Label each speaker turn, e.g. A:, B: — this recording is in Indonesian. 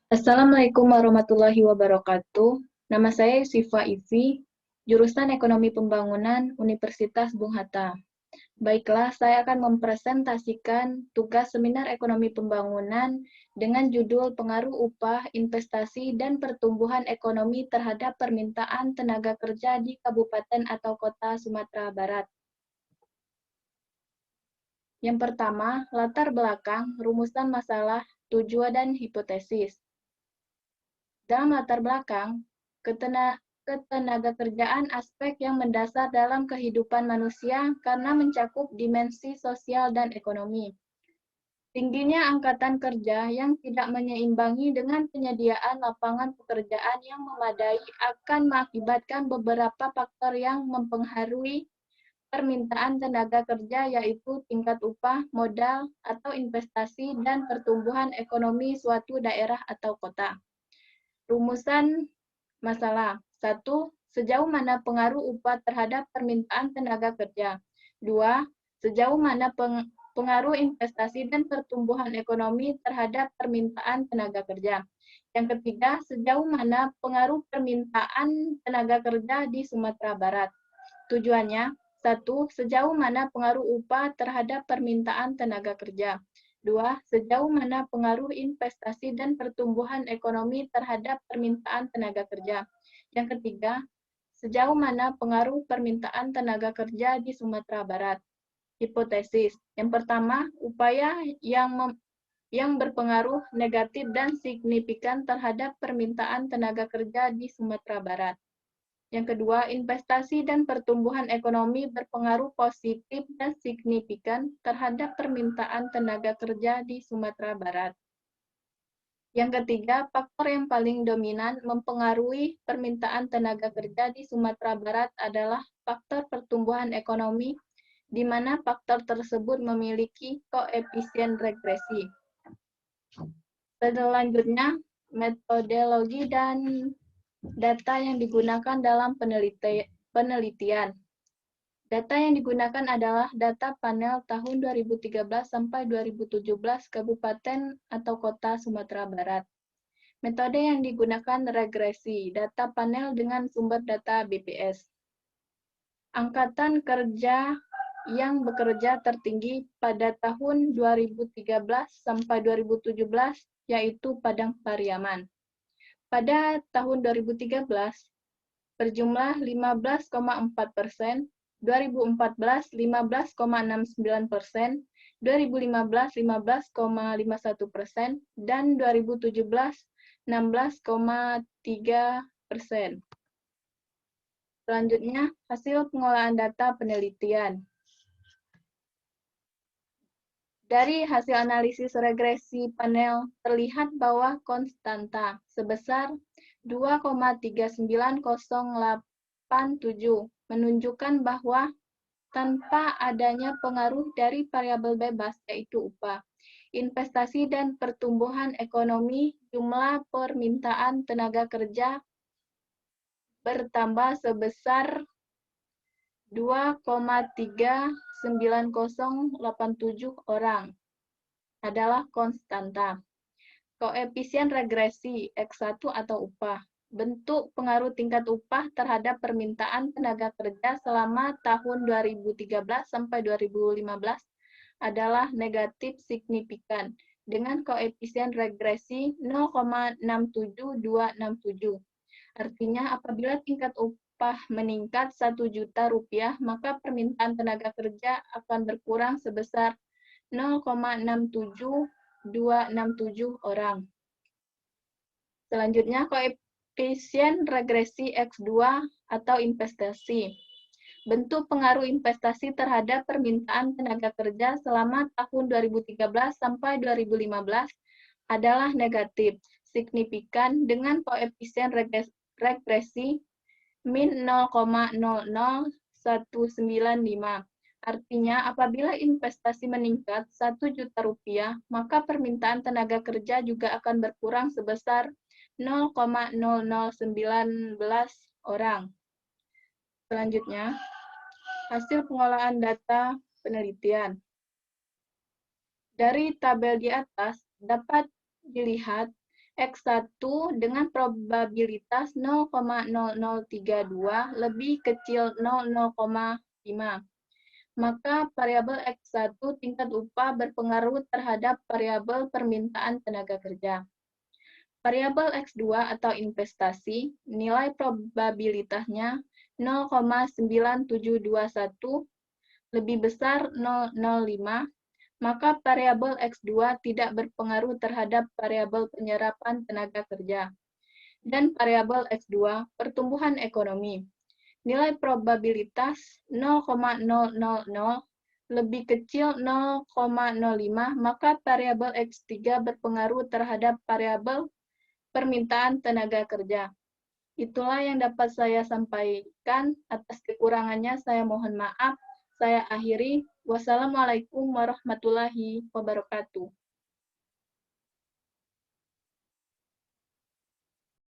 A: Assalamualaikum warahmatullahi wabarakatuh. Nama saya Yusifa Ivi, jurusan Ekonomi Pembangunan Universitas Bung Hatta. Baiklah, saya akan mempresentasikan tugas seminar Ekonomi Pembangunan dengan judul Pengaruh Upah, Investasi, dan Pertumbuhan Ekonomi terhadap Permintaan Tenaga Kerja di Kabupaten atau Kota Sumatera Barat. Yang pertama, latar belakang, rumusan masalah, tujuan, dan hipotesis. Dalam latar belakang, ketenaga kerjaan aspek yang mendasar dalam kehidupan manusia karena mencakup dimensi sosial dan ekonomi. Tingginya angkatan kerja yang tidak menyeimbangi dengan penyediaan lapangan pekerjaan yang memadai akan mengakibatkan beberapa faktor yang mempengaruhi permintaan tenaga kerja, yaitu tingkat upah, modal, atau investasi, dan pertumbuhan ekonomi suatu daerah atau kota. Rumusan masalah. 1. Sejauh mana pengaruh upah terhadap permintaan tenaga kerja. 2. Sejauh mana pengaruh investasi dan pertumbuhan ekonomi terhadap permintaan tenaga kerja. Yang ketiga, sejauh mana pengaruh permintaan tenaga kerja di Sumatera Barat. Tujuannya, 1. Sejauh mana pengaruh upah terhadap permintaan tenaga kerja. 2. Sejauh mana pengaruh investasi dan pertumbuhan ekonomi terhadap permintaan tenaga kerja. Yang ketiga, sejauh mana pengaruh permintaan tenaga kerja di Sumatera Barat. Hipotesis. Yang pertama, upaya yang berpengaruh negatif dan signifikan terhadap permintaan tenaga kerja di Sumatera Barat. Yang kedua, investasi dan pertumbuhan ekonomi berpengaruh positif dan signifikan terhadap permintaan tenaga kerja di Sumatera Barat. Yang ketiga, faktor yang paling dominan mempengaruhi permintaan tenaga kerja di Sumatera Barat adalah faktor pertumbuhan ekonomi, di mana faktor tersebut memiliki koefisien regresi. Selanjutnya, metodologi dan data yang digunakan dalam penelitian. Data yang digunakan adalah data panel tahun 2013 sampai 2017 Kabupaten atau Kota Sumatera Barat. Metode yang digunakan regresi, data panel dengan sumber data BPS. Angkatan kerja yang bekerja tertinggi pada tahun 2013 sampai 2017 yaitu Padang Pariaman. Pada tahun 2013, berjumlah 15,4%, 2014 15,69%, 2015 15,51%, dan 2017 16,3%. Selanjutnya, hasil pengolahan data penelitian. Dari hasil analisis regresi panel, terlihat bahwa konstanta sebesar 2,39087 menunjukkan bahwa tanpa adanya pengaruh dari variabel bebas, yaitu upah, investasi dan pertumbuhan ekonomi, jumlah permintaan tenaga kerja bertambah sebesar 2,39087 orang adalah konstanta. Koefisien regresi X1 atau upah. Bentuk pengaruh tingkat upah terhadap permintaan tenaga kerja selama tahun 2013 sampai 2015 adalah negatif signifikan dengan koefisien regresi 0,67267. Artinya apabila tingkat upah meningkat 1 juta rupiah, maka permintaan tenaga kerja akan berkurang sebesar 0,67267 orang. Selanjutnya, koefisien regresi X2 atau investasi. Bentuk pengaruh investasi terhadap permintaan tenaga kerja selama tahun 2013 sampai 2015 adalah negatif, signifikan dengan koefisien regresi min 0,00195. Artinya, apabila investasi meningkat 1 juta rupiah, maka permintaan tenaga kerja juga akan berkurang sebesar 0,0019 orang. Selanjutnya, hasil pengolahan data penelitian. Dari tabel di atas dapat dilihat X1 dengan probabilitas 0,0032 lebih kecil 0,5. Maka variabel X1 tingkat upah berpengaruh terhadap variabel permintaan tenaga kerja. Variabel X2 atau investasi, nilai probabilitasnya 0,9721 lebih besar 0,05, maka variabel X2 tidak berpengaruh terhadap variabel penyerapan tenaga kerja. Dan variabel X2, pertumbuhan ekonomi. Nilai probabilitas 0,000 lebih kecil 0,05, maka variabel X3 berpengaruh terhadap variabel permintaan tenaga kerja. Itulah yang dapat saya sampaikan. Atas kekurangannya saya mohon maaf. Saya akhiri. Wassalamualaikum warahmatullahi wabarakatuh.